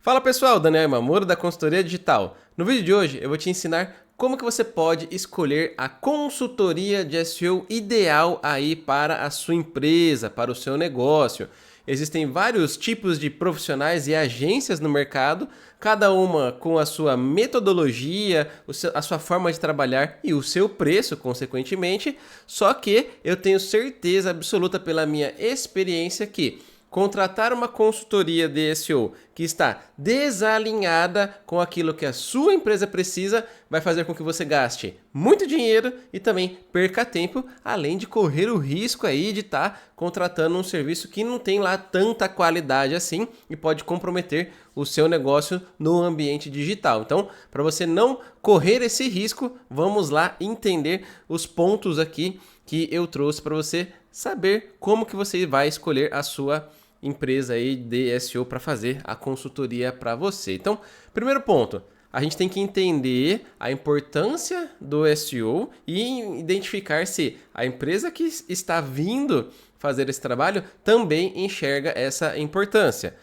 Fala pessoal, Daniel Mamoro da Consultoria Digital. No vídeo de hoje eu vou te ensinar como que você pode escolher a consultoria de SEO ideal aí para a sua empresa, para o seu negócio. Existem vários tipos de profissionais e agências no mercado, cada uma com a sua metodologia, a sua forma de trabalhar e o seu preço, consequentemente. Só que eu tenho certeza absoluta pela minha experiência que contratar uma consultoria de SEO que está desalinhada com aquilo que a sua empresa precisa vai fazer com que você gaste muito dinheiro e também perca tempo, além de correr o risco aí de estar contratando um serviço que não tem lá tanta qualidade assim e pode comprometer o seu negócio no ambiente digital. Então, para você não correr esse risco, vamos lá entender os pontos aqui que eu trouxe para você saber como que você vai escolher a sua empresa aí de SEO para fazer a consultoria para você. Então, primeiro ponto, a gente tem que entender a importância do SEO e identificar se a empresa que está vindo fazer esse trabalho também enxerga essa importância.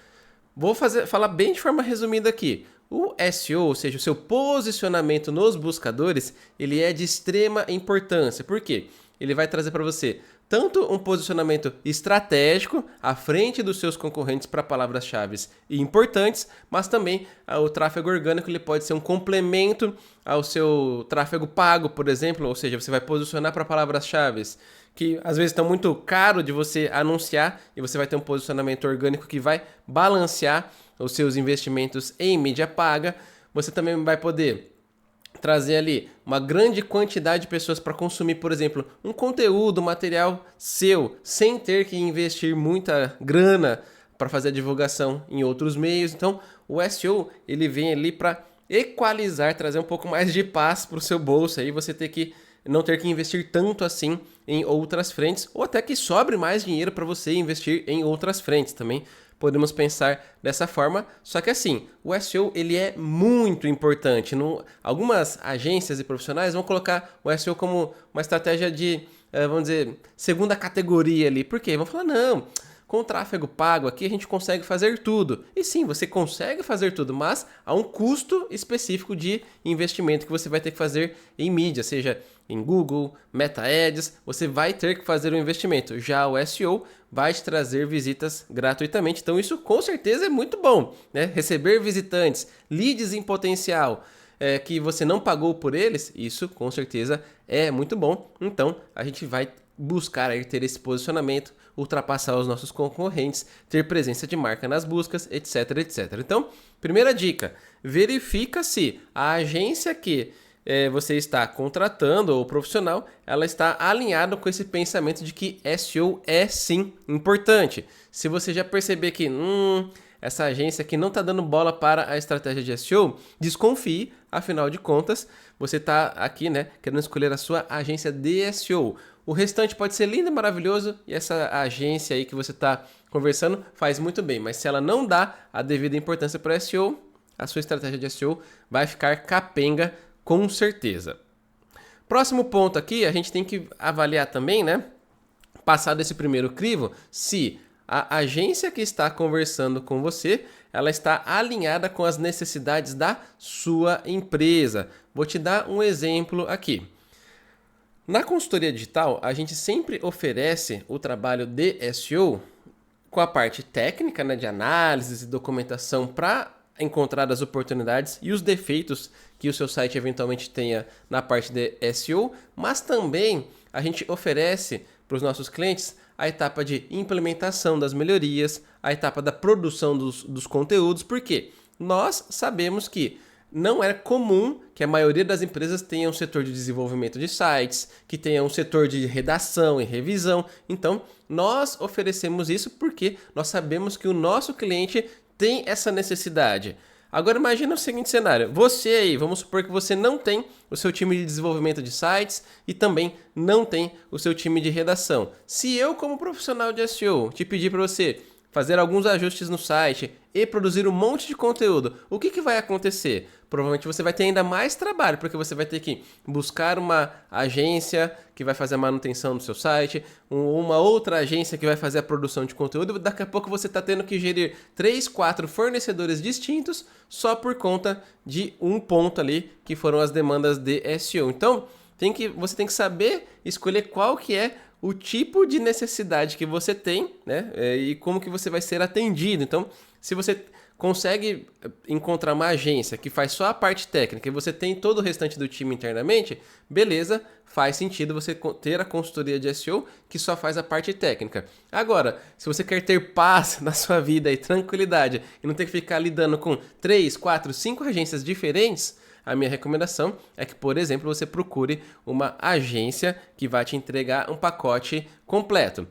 Vou falar bem de forma resumida aqui. O SEO, ou seja, o seu posicionamento nos buscadores, ele é de extrema importância. Por quê? Ele vai trazer para você tanto um posicionamento estratégico à frente dos seus concorrentes para palavras-chave importantes, mas também o tráfego orgânico ele pode ser um complemento ao seu tráfego pago, por exemplo, ou seja, você vai posicionar para palavras-chave que às vezes estão muito caro de você anunciar e você vai ter um posicionamento orgânico que vai balancear os seus investimentos em mídia paga. Você também vai poder trazer ali uma grande quantidade de pessoas para consumir, por exemplo, um conteúdo, um material seu, sem ter que investir muita grana para fazer a divulgação em outros meios. Então, o SEO ele vem ali para equalizar, trazer um pouco mais de paz para o seu bolso, aí você não ter que investir tanto assim em outras frentes, ou até que sobre mais dinheiro para você investir em outras frentes também. Podemos pensar dessa forma, só que assim, o SEO ele é muito importante. Algumas agências e profissionais vão colocar o SEO como uma estratégia de, vamos dizer, segunda categoria ali. Por quê? Vão falar, não, com o tráfego pago aqui a gente consegue fazer tudo. E sim, você consegue fazer tudo, mas há um custo específico de investimento que você vai ter que fazer em mídia, seja em Google, Meta Ads, você vai ter que fazer um investimento. Já o SEO vai te trazer visitas gratuitamente, então isso com certeza é muito bom, né? Receber visitantes, leads em potencial, que você não pagou por eles, isso com certeza é muito bom. Então a gente vai buscar aí ter esse posicionamento, ultrapassar os nossos concorrentes, ter presença de marca nas buscas, etc, etc. Então, primeira dica, verifica se a agência que você está contratando ou profissional, ela está alinhada com esse pensamento de que SEO é sim importante. Se você já perceber que essa agência aqui não está dando bola para a estratégia de SEO, desconfie, afinal de contas, você está aqui, né, querendo escolher a sua agência de SEO. O restante pode ser lindo e maravilhoso e essa agência aí que você está conversando faz muito bem, mas se ela não dá a devida importância para o SEO, a sua estratégia de SEO vai ficar capenga com certeza. Próximo ponto aqui, a gente tem que avaliar também, né, passado esse primeiro crivo, se a agência que está conversando com você, ela está alinhada com as necessidades da sua empresa. Vou te dar um exemplo aqui. Na consultoria digital, a gente sempre oferece o trabalho de SEO com a parte técnica, né, de análise e documentação para encontrar as oportunidades e os defeitos que o seu site eventualmente tenha na parte de SEO, mas também a gente oferece para os nossos clientes a etapa de implementação das melhorias, a etapa da produção dos conteúdos, porque nós sabemos que não é comum que a maioria das empresas tenha um setor de desenvolvimento de sites, que tenha um setor de redação e revisão. Então, nós oferecemos isso porque nós sabemos que o nosso cliente tem essa necessidade. Agora imagina o seguinte cenário, você aí, vamos supor que você não tem o seu time de desenvolvimento de sites e também não tem o seu time de redação. Se eu como profissional de SEO te pedir para você fazer alguns ajustes no site e produzir um monte de conteúdo, o que vai acontecer? Provavelmente você vai ter ainda mais trabalho, porque você vai ter que buscar uma agência que vai fazer a manutenção do seu site, uma outra agência que vai fazer a produção de conteúdo, daqui a pouco você está tendo que gerir 3, 4 fornecedores distintos só por conta de um ponto ali, que foram as demandas de SEO. Então, você tem que saber escolher qual que é o tipo de necessidade que você tem, né? E como que você vai ser atendido. Então, se você consegue encontrar uma agência que faz só a parte técnica e você tem todo o restante do time internamente, beleza, faz sentido você ter a consultoria de SEO que só faz a parte técnica. Agora, se você quer ter paz na sua vida e tranquilidade e não ter que ficar lidando com 3, 4, 5 agências diferentes, a minha recomendação é que, por exemplo, você procure uma agência que vai te entregar um pacote completo.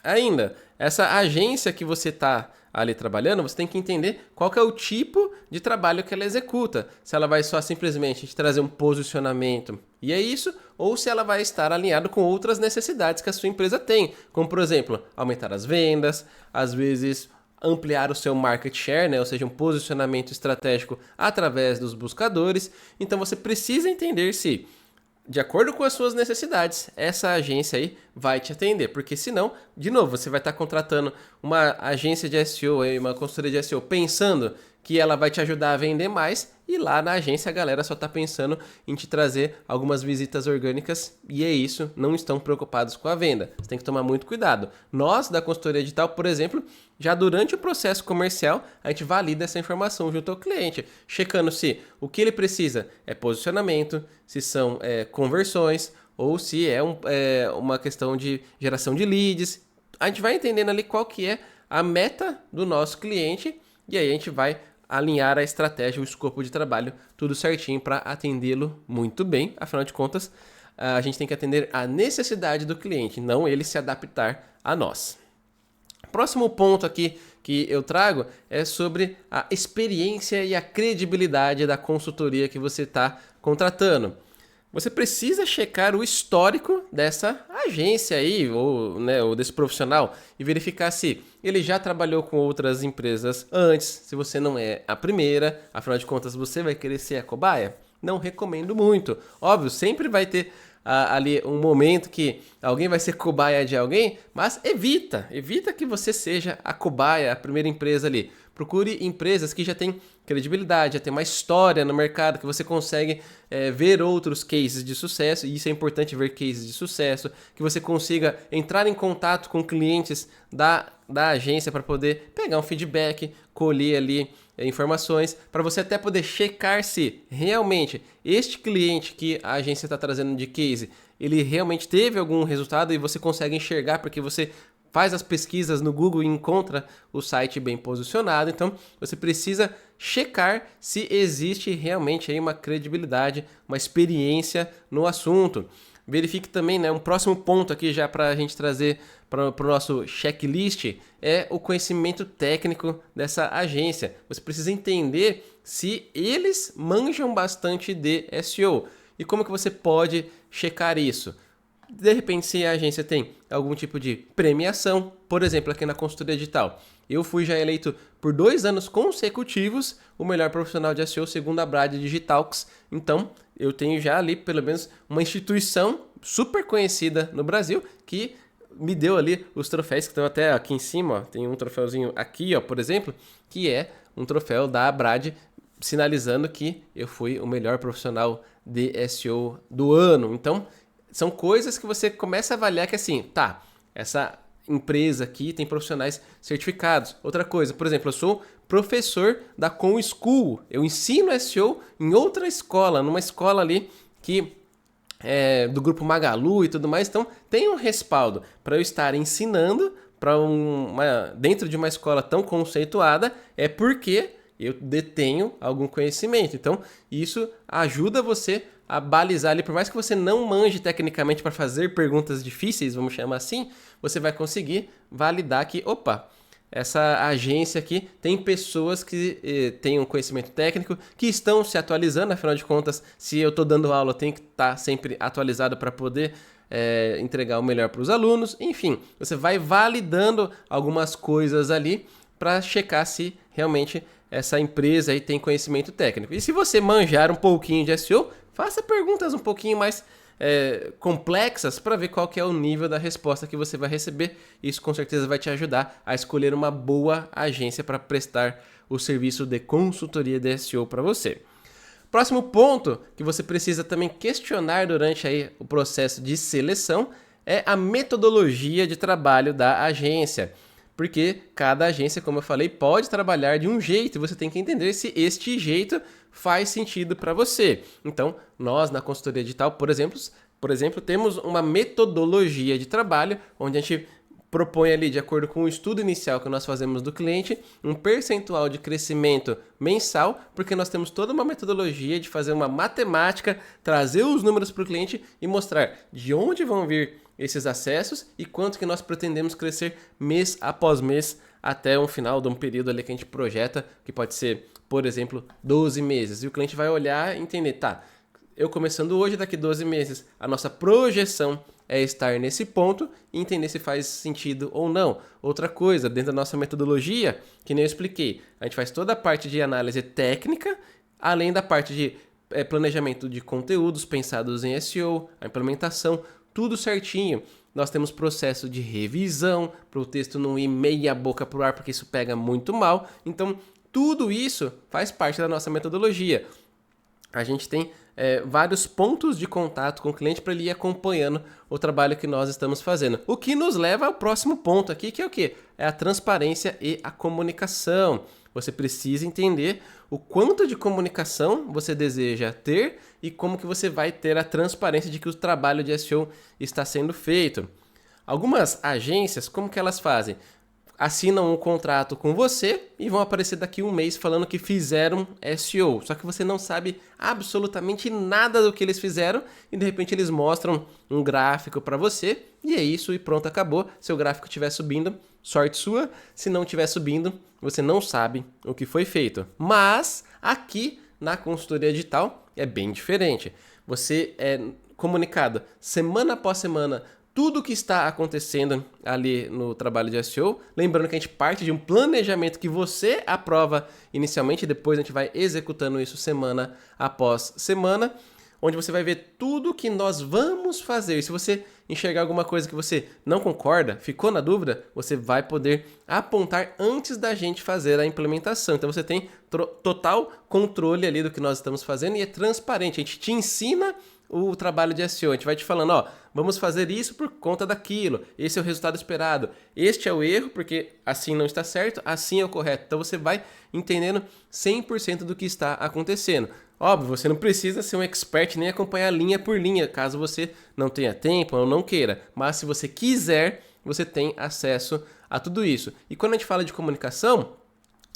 Ainda, essa agência que você está ali trabalhando, você tem que entender qual que é o tipo de trabalho que ela executa. Se ela vai só simplesmente te trazer um posicionamento e é isso, ou se ela vai estar alinhado com outras necessidades que a sua empresa tem, como, por exemplo, aumentar as vendas, às vezes ampliar o seu market share, né? Ou seja, um posicionamento estratégico através dos buscadores. Então você precisa entender se, de acordo com as suas necessidades, essa agência aí vai te atender, porque senão, de novo, você vai estar contratando uma agência de SEO, uma consultoria de SEO, pensando que ela vai te ajudar a vender mais, e lá na agência a galera só está pensando em te trazer algumas visitas orgânicas, e é isso, não estão preocupados com a venda. Você tem que tomar muito cuidado. Nós, da consultoria digital, por exemplo, já durante o processo comercial, a gente valida essa informação junto ao cliente, checando se o que ele precisa é posicionamento, se são conversões, ou se é uma questão de geração de leads. A gente vai entendendo ali qual que é a meta do nosso cliente, e aí a gente vai alinhar a estratégia, o escopo de trabalho, tudo certinho para atendê-lo muito bem. Afinal de contas, a gente tem que atender a necessidade do cliente, não ele se adaptar a nós. Próximo ponto aqui que eu trago é sobre a experiência e a credibilidade da consultoria que você está contratando. Você precisa checar o histórico dessa agência aí, ou desse profissional, e verificar se ele já trabalhou com outras empresas antes, se você não é a primeira, afinal de contas você vai querer ser a cobaia? Não recomendo muito. Óbvio, sempre vai ter ali um momento que alguém vai ser cobaia de alguém, mas evita que você seja a cobaia, a primeira empresa ali. Procure empresas que já têm credibilidade, já tem uma história no mercado, que você consegue ver outros cases de sucesso, e isso é importante, ver cases de sucesso, que você consiga entrar em contato com clientes da agência para poder pegar um feedback, colher ali informações, para você até poder checar se realmente este cliente que a agência está trazendo de case, ele realmente teve algum resultado, e você consegue enxergar porque você faz as pesquisas no Google e encontra o site bem posicionado. Então, você precisa checar se existe realmente aí uma credibilidade, uma experiência no assunto. Verifique também, né, um próximo ponto aqui já para a gente trazer para o nosso checklist é o conhecimento técnico dessa agência. Você precisa entender se eles manjam bastante de SEO. E como que você pode checar isso? De repente, se a agência tem algum tipo de premiação, por exemplo, aqui na consultoria digital, eu fui já eleito por 2 anos consecutivos o melhor profissional de SEO segundo a Brad Digitalx. Então, eu tenho já ali pelo menos uma instituição super conhecida no Brasil que me deu ali os troféus que estão até aqui em cima. Ó. Tem um troféuzinho aqui, ó, por exemplo, que é um troféu da Brad sinalizando que eu fui o melhor profissional de SEO do ano. Então, são coisas que você começa a avaliar que assim, tá, essa empresa aqui tem profissionais certificados. Outra coisa, por exemplo, eu sou professor da Com School. Eu ensino SEO em outra escola, numa escola ali que é do grupo Magalu e tudo mais. Então, tem um respaldo para eu estar ensinando dentro de uma escola tão conceituada, é porque eu detenho algum conhecimento. Então, isso ajuda você a balizar ali, por mais que você não manje tecnicamente para fazer perguntas difíceis, vamos chamar assim, você vai conseguir validar que, opa, essa agência aqui tem pessoas que têm um conhecimento técnico, que estão se atualizando, afinal de contas, se eu estou dando aula, eu tenho que estar sempre atualizado para poder entregar o melhor para os alunos. Enfim, você vai validando algumas coisas ali para checar se realmente essa empresa aí tem conhecimento técnico. E se você manjar um pouquinho de SEO, faça perguntas um pouquinho mais complexas para ver qual que é o nível da resposta que você vai receber. Isso com certeza vai te ajudar a escolher uma boa agência para prestar o serviço de consultoria de SEO para você. Próximo ponto que você precisa também questionar durante aí o processo de seleção é a metodologia de trabalho da agência. Porque cada agência, como eu falei, pode trabalhar de um jeito e você tem que entender se este jeito faz sentido para você. Então, nós na consultoria digital, por exemplo, temos uma metodologia de trabalho onde a gente propõe ali, de acordo com o estudo inicial que nós fazemos do cliente, um percentual de crescimento mensal, porque nós temos toda uma metodologia de fazer uma matemática, trazer os números para o cliente e mostrar de onde vão vir esses acessos e quanto que nós pretendemos crescer mês após mês até um final de um período ali que a gente projeta, que pode ser, por exemplo, 12 meses. E o cliente vai olhar e entender, tá, eu começando hoje, daqui 12 meses, a nossa projeção é estar nesse ponto e entender se faz sentido ou não. Outra coisa, dentro da nossa metodologia, que nem eu expliquei, a gente faz toda a parte de análise técnica, além da parte de planejamento de conteúdos pensados em SEO, a implementação, tudo certinho. Nós temos processo de revisão para o texto não ir meia boca pro ar, porque isso pega muito mal. Então, tudo isso faz parte da nossa metodologia. A gente tem vários pontos de contato com o cliente para ele ir acompanhando o trabalho que nós estamos fazendo. O que nos leva ao próximo ponto aqui, que é o quê? É a transparência e a comunicação. Você precisa entender o quanto de comunicação você deseja ter e como que você vai ter a transparência de que o trabalho de SEO está sendo feito. Algumas agências, como que elas fazem? Assinam um contrato com você e vão aparecer daqui um mês falando que fizeram SEO. Só que você não sabe absolutamente nada do que eles fizeram e de repente eles mostram um gráfico para você e é isso e pronto, acabou. Se o gráfico estiver subindo, sorte sua. Se não estiver subindo, você não sabe o que foi feito. Mas aqui na consultoria digital é bem diferente. Você é comunicado semana após semana tudo o que está acontecendo ali no trabalho de SEO. Lembrando que a gente parte de um planejamento que você aprova inicialmente e depois a gente vai executando isso semana após semana, onde você vai ver tudo que nós vamos fazer. Se você enxergar alguma coisa que você não concorda, ficou na dúvida, você vai poder apontar antes da gente fazer a implementação. Então você tem total controle ali do que nós estamos fazendo e é transparente. A gente te ensina o trabalho de SEO, a gente vai te falando, ó, vamos fazer isso por conta daquilo, esse é o resultado esperado, este é o erro, porque assim não está certo, assim é o correto. Então você vai entendendo 100% do que está acontecendo. Óbvio, você não precisa ser um expert nem acompanhar linha por linha, caso você não tenha tempo ou não queira, mas se você quiser, você tem acesso a tudo isso. E quando a gente fala de comunicação,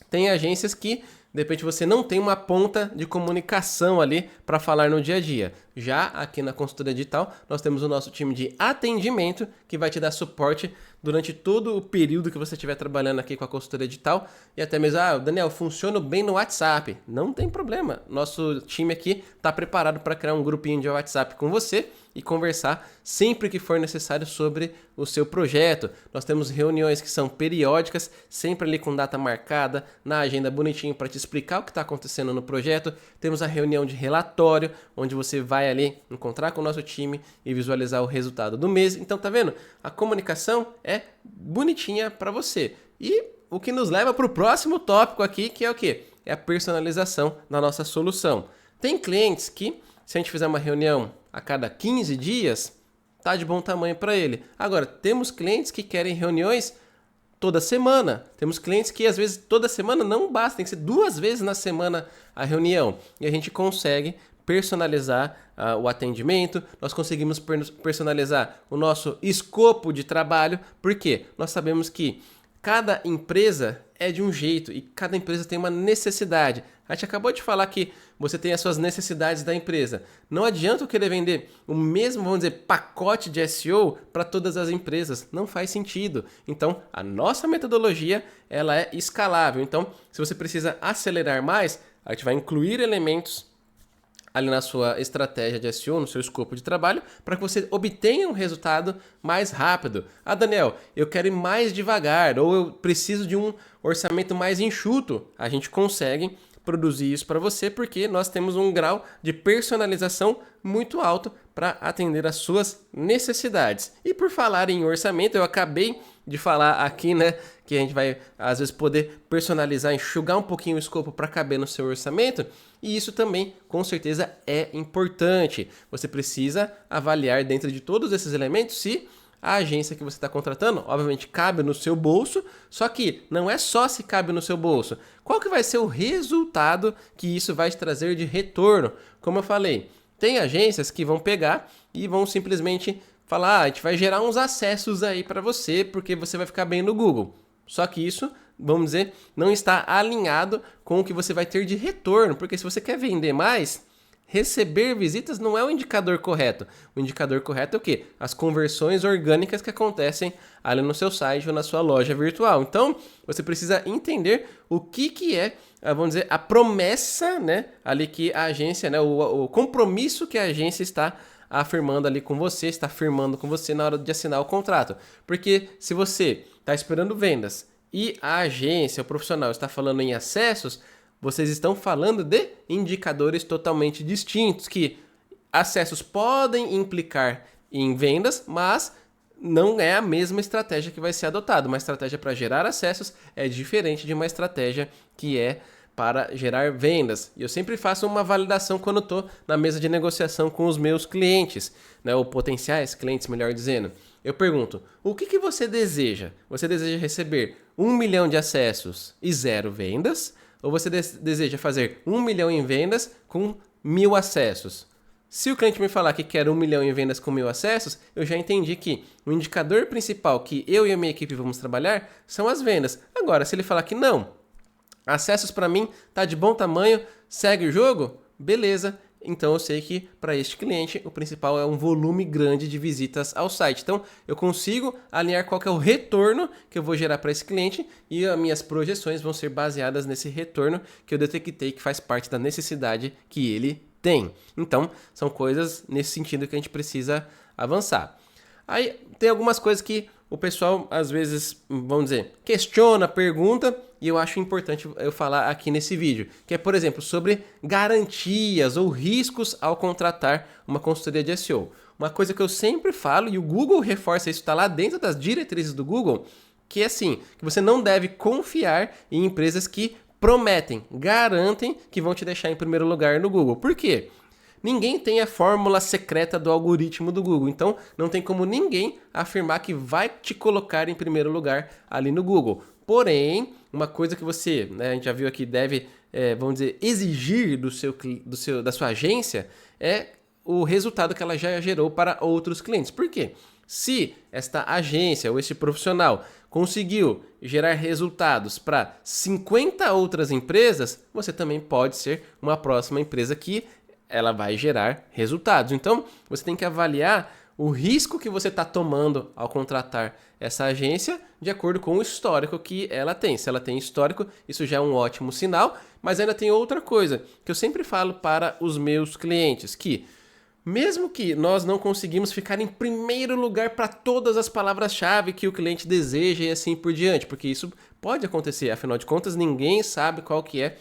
tem agências que de repente você não tem uma ponta de comunicação ali para falar no dia a dia. Já aqui na consultoria digital, nós temos o nosso time de atendimento que vai te dar suporte durante todo o período que você estiver trabalhando aqui com a consultoria digital. E até mesmo, Daniel, funciona bem no WhatsApp. Não tem problema. Nosso time aqui está preparado para criar um grupinho de WhatsApp com você e conversar sempre que for necessário sobre o seu projeto. Nós temos reuniões que são periódicas, sempre ali com data marcada, na agenda bonitinho para te explicar o que está acontecendo no projeto. Temos a reunião de relatório, onde você vai ali encontrar com o nosso time e visualizar o resultado do mês. Então, tá vendo? A comunicação é bonitinha para você. E o que nos leva para o próximo tópico aqui, que é o quê? É a personalização da nossa solução. Tem clientes que, se a gente fizer uma reunião a cada 15 dias, tá de bom tamanho para ele. Agora, temos clientes que querem reuniões toda semana. Temos clientes que, às vezes, toda semana não basta, tem que ser 2 vezes na semana a reunião. E a gente consegue personalizar o atendimento, nós conseguimos personalizar o nosso escopo de trabalho, porque nós sabemos que cada empresa é de um jeito e cada empresa tem uma necessidade. A gente acabou de falar que você tem as suas necessidades da empresa. Não adianta eu querer vender o mesmo, vamos dizer, pacote de SEO para todas as empresas. Não faz sentido. Então, a nossa metodologia ela é escalável. Então, se você precisa acelerar mais, a gente vai incluir elementos ali na sua estratégia de SEO, no seu escopo de trabalho, para que você obtenha um resultado mais rápido. Ah, Daniel, eu quero ir mais devagar, ou eu preciso de um orçamento mais enxuto. A gente consegue produzir isso para você porque nós temos um grau de personalização muito alto para atender às suas necessidades. E por falar em orçamento, eu acabei de falar aqui, né, que a gente vai às vezes poder personalizar, enxugar um pouquinho o escopo para caber no seu orçamento, e isso também com certeza é importante. Você precisa avaliar dentro de todos esses elementos se a agência que você está contratando, obviamente, cabe no seu bolso, só que não é só se cabe no seu bolso. Qual que vai ser o resultado que isso vai te trazer de retorno? Como eu falei, tem agências que vão pegar e vão simplesmente falar, a gente vai gerar uns acessos aí para você, porque você vai ficar bem no Google. Só que isso, vamos dizer, não está alinhado com o que você vai ter de retorno, porque se você quer vender mais, receber visitas não é o indicador correto. O indicador correto é o quê? As conversões orgânicas que acontecem ali no seu site ou na sua loja virtual. Então, você precisa entender o que é, vamos dizer, a promessa, né, ali que a agência, né, o compromisso que a agência está afirmando ali com você, está firmando com você na hora de assinar o contrato. Porque se você está esperando vendas e a agência, o profissional, está falando em acessos, vocês estão falando de indicadores totalmente distintos, que acessos podem implicar em vendas, mas não é a mesma estratégia que vai ser adotada. Uma estratégia para gerar acessos é diferente de uma estratégia que é para gerar vendas. E eu sempre faço uma validação quando estou na mesa de negociação com os meus clientes, né, ou potenciais clientes, melhor dizendo. Eu pergunto, o que você deseja? Você deseja receber 1 milhão de acessos e 0 vendas? Ou você deseja fazer 1 milhão em vendas com 1.000 acessos? Se o cliente me falar que quer 1 milhão em vendas com 1.000 acessos, eu já entendi que o indicador principal que eu e a minha equipe vamos trabalhar são as vendas. Agora, se ele falar que não, acessos para mim tá de bom tamanho, segue o jogo, beleza. Então eu sei que para este cliente o principal é um volume grande de visitas ao site. Então eu consigo alinhar qual que é o retorno que eu vou gerar para esse cliente e as minhas projeções vão ser baseadas nesse retorno que eu detectei que faz parte da necessidade que ele tem. Então são coisas nesse sentido que a gente precisa avançar. Aí tem algumas coisas que o pessoal às vezes, vamos dizer, questiona, pergunta, e eu acho importante eu falar aqui nesse vídeo, que é, por exemplo, sobre garantias ou riscos ao contratar uma consultoria de SEO. Uma coisa que eu sempre falo, e o Google reforça isso, está lá dentro das diretrizes do Google, que é assim, que você não deve confiar em empresas que prometem, garantem que vão te deixar em primeiro lugar no Google. Por quê? Ninguém tem a fórmula secreta do algoritmo do Google, então não tem como ninguém afirmar que vai te colocar em primeiro lugar ali no Google. Porém, uma coisa que você, né, a gente já viu aqui, deve, vamos dizer, exigir da sua agência é o resultado que ela já gerou para outros clientes. Por quê? Se esta agência ou este profissional conseguiu gerar resultados para 50 outras empresas, você também pode ser uma próxima empresa que ela vai gerar resultados. Então, você tem que avaliar o risco que você está tomando ao contratar essa agência de acordo com o histórico que ela tem. Se ela tem histórico, isso já é um ótimo sinal, mas ainda tem outra coisa que eu sempre falo para os meus clientes, que mesmo que nós não conseguimos ficar em primeiro lugar para todas as palavras-chave que o cliente deseja e assim por diante, porque isso pode acontecer, afinal de contas, ninguém sabe qual que é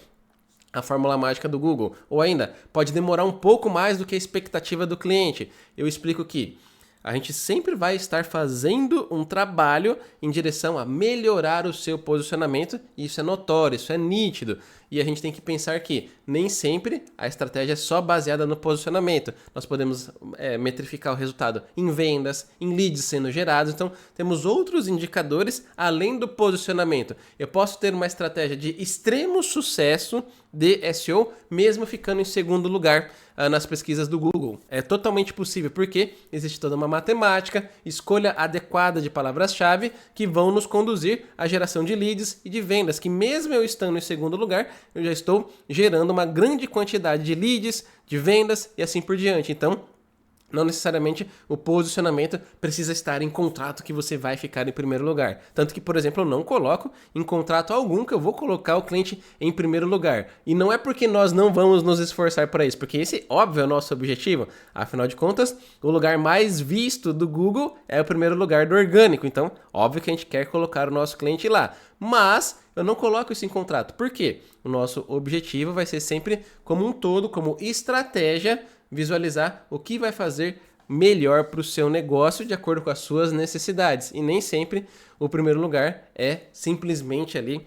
a fórmula mágica do Google. Ou ainda, pode demorar um pouco mais do que a expectativa do cliente. Eu explico que a gente sempre vai estar fazendo um trabalho em direção a melhorar o seu posicionamento, e isso é notório, isso é nítido. E a gente tem que pensar que nem sempre a estratégia é só baseada no posicionamento. Nós podemos metrificar o resultado em vendas, em leads sendo gerados. Então, temos outros indicadores além do posicionamento. Eu posso ter uma estratégia de extremo sucesso de SEO, mesmo ficando em segundo lugar nas pesquisas do Google. É totalmente possível, porque existe toda uma matemática, escolha adequada de palavras-chave que vão nos conduzir à geração de leads e de vendas, que mesmo eu estando em segundo lugar, eu já estou gerando uma grande quantidade de leads, de vendas e assim por diante. Então, Não necessariamente o posicionamento precisa estar em contrato que você vai ficar em primeiro lugar. Tanto que, por exemplo, eu não coloco em contrato algum que eu vou colocar o cliente em primeiro lugar. E não é porque nós não vamos nos esforçar para isso, porque esse, óbvio, é o nosso objetivo. Afinal de contas, o lugar mais visto do Google é o primeiro lugar do orgânico. Então, óbvio que a gente quer colocar o nosso cliente lá. Mas eu não coloco isso em contrato. Por quê? O nosso objetivo vai ser sempre como um todo, como estratégia, visualizar o que vai fazer melhor para o seu negócio de acordo com as suas necessidades. E nem sempre o primeiro lugar é simplesmente ali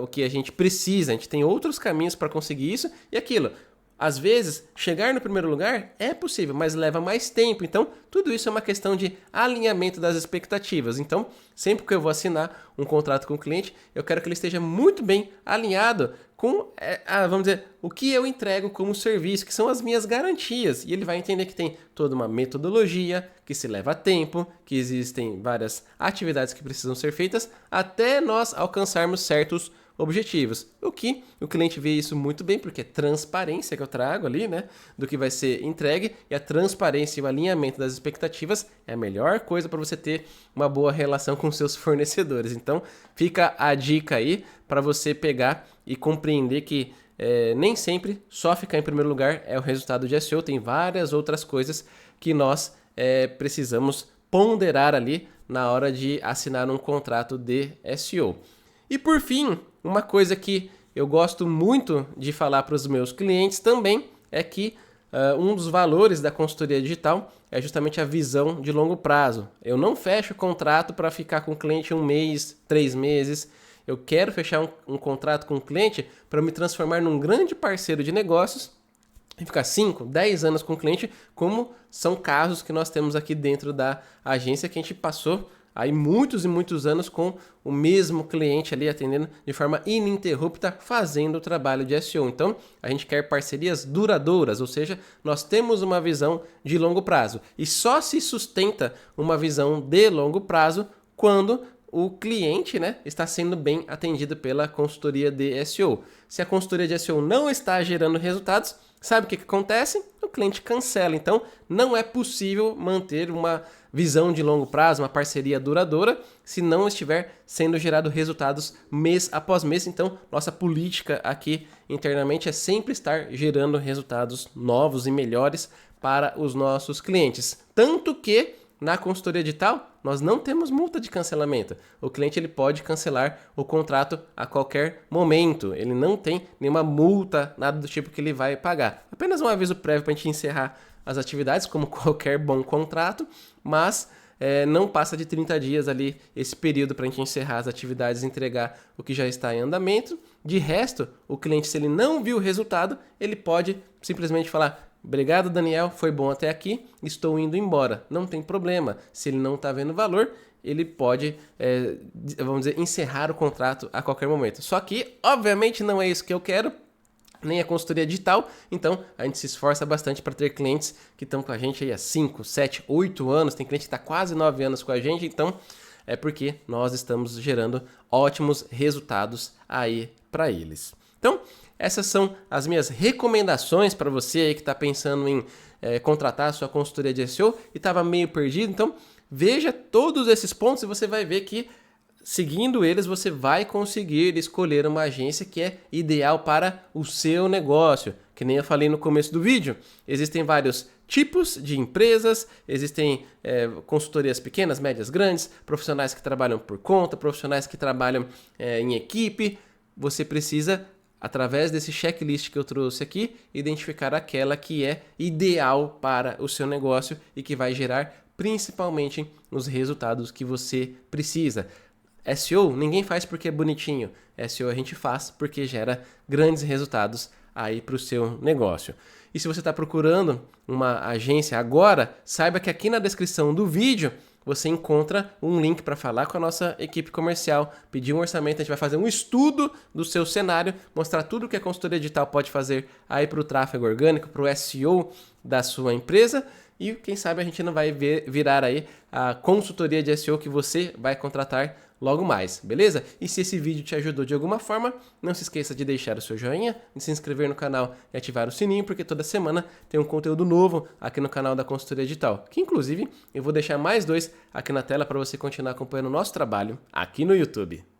o que a gente precisa. A gente tem outros caminhos para conseguir isso e aquilo. Às vezes, chegar no primeiro lugar é possível, mas leva mais tempo. Então, tudo isso é uma questão de alinhamento das expectativas. Então, sempre que eu vou assinar um contrato com o cliente, eu quero que ele esteja muito bem alinhado com, vamos dizer, o que eu entrego como serviço, que são as minhas garantias. E ele vai entender que tem toda uma metodologia, que se leva tempo, que existem várias atividades que precisam ser feitas até nós alcançarmos certos objetivos. O que o cliente vê isso muito bem, porque é transparência que eu trago ali, né? Do que vai ser entregue, e a transparência e o alinhamento das expectativas é a melhor coisa para você ter uma boa relação com seus fornecedores. Então, fica a dica aí para você pegar e compreender que nem sempre só ficar em primeiro lugar é o resultado de SEO, tem várias outras coisas que nós precisamos ponderar ali na hora de assinar um contrato de SEO. E por fim, uma coisa que eu gosto muito de falar para os meus clientes também é que um dos valores da consultoria digital é justamente a visão de longo prazo. Eu não fecho contrato para ficar com o cliente 1 mês, 3 meses. Eu quero fechar um contrato com o cliente para me transformar num grande parceiro de negócios e ficar 5, 10 anos com o cliente, como são casos que nós temos aqui dentro da agência que a gente passou aí muitos e muitos anos com o mesmo cliente ali atendendo de forma ininterrupta, fazendo o trabalho de SEO. Então, a gente quer parcerias duradouras, ou seja, nós temos uma visão de longo prazo. E só se sustenta uma visão de longo prazo quando o cliente, né, está sendo bem atendido pela consultoria de SEO. Se a consultoria de SEO não está gerando resultados, sabe o que acontece? O cliente cancela. Então, não é possível manter uma visão de longo prazo, uma parceria duradoura, se não estiver sendo gerado resultados mês após mês. Então, nossa política aqui internamente é sempre estar gerando resultados novos e melhores para os nossos clientes. Tanto que na consultoria digital, nós não temos multa de cancelamento. O cliente ele pode cancelar o contrato a qualquer momento. Ele não tem nenhuma multa, nada do tipo que ele vai pagar. Apenas um aviso prévio para a gente encerrar as atividades, como qualquer bom contrato, mas não passa de 30 dias ali esse período para a gente encerrar as atividades e entregar o que já está em andamento. De resto, o cliente, se ele não viu o resultado, ele pode simplesmente falar: obrigado, Daniel, foi bom até aqui, estou indo embora. Não tem problema. Se ele não está vendo valor, ele pode, vamos dizer, encerrar o contrato a qualquer momento. Só que, obviamente, não é isso que eu quero, nem a consultoria digital. Então, a gente se esforça bastante para ter clientes que estão com a gente aí há 5, 7, 8 anos. Tem cliente que está quase 9 anos com a gente. Então, é porque nós estamos gerando ótimos resultados aí para eles. Então, essas são as minhas recomendações para você aí que está pensando em contratar a sua consultoria de SEO e estava meio perdido. Então, veja todos esses pontos e você vai ver que, seguindo eles, você vai conseguir escolher uma agência que é ideal para o seu negócio. Que nem eu falei no começo do vídeo, existem vários tipos de empresas, existem consultorias pequenas, médias, grandes, profissionais que trabalham por conta, profissionais que trabalham em equipe. Você precisa, através desse checklist que eu trouxe aqui, identificar aquela que é ideal para o seu negócio e que vai gerar principalmente os resultados que você precisa. SEO ninguém faz porque é bonitinho. SEO a gente faz porque gera grandes resultados aí para o seu negócio. E se você está procurando uma agência agora, saiba que aqui na descrição do vídeo você encontra um link para falar com a nossa equipe comercial, pedir um orçamento, a gente vai fazer um estudo do seu cenário, mostrar tudo que a consultoria digital pode fazer aí para o tráfego orgânico, para o SEO da sua empresa, e quem sabe a gente não vai virar aí a consultoria de SEO que você vai contratar logo mais, beleza? E se esse vídeo te ajudou de alguma forma, não se esqueça de deixar o seu joinha, de se inscrever no canal e ativar o sininho, porque toda semana tem um conteúdo novo aqui no canal da Consultoria Digital, que inclusive eu vou deixar mais dois aqui na tela para você continuar acompanhando o nosso trabalho aqui no YouTube.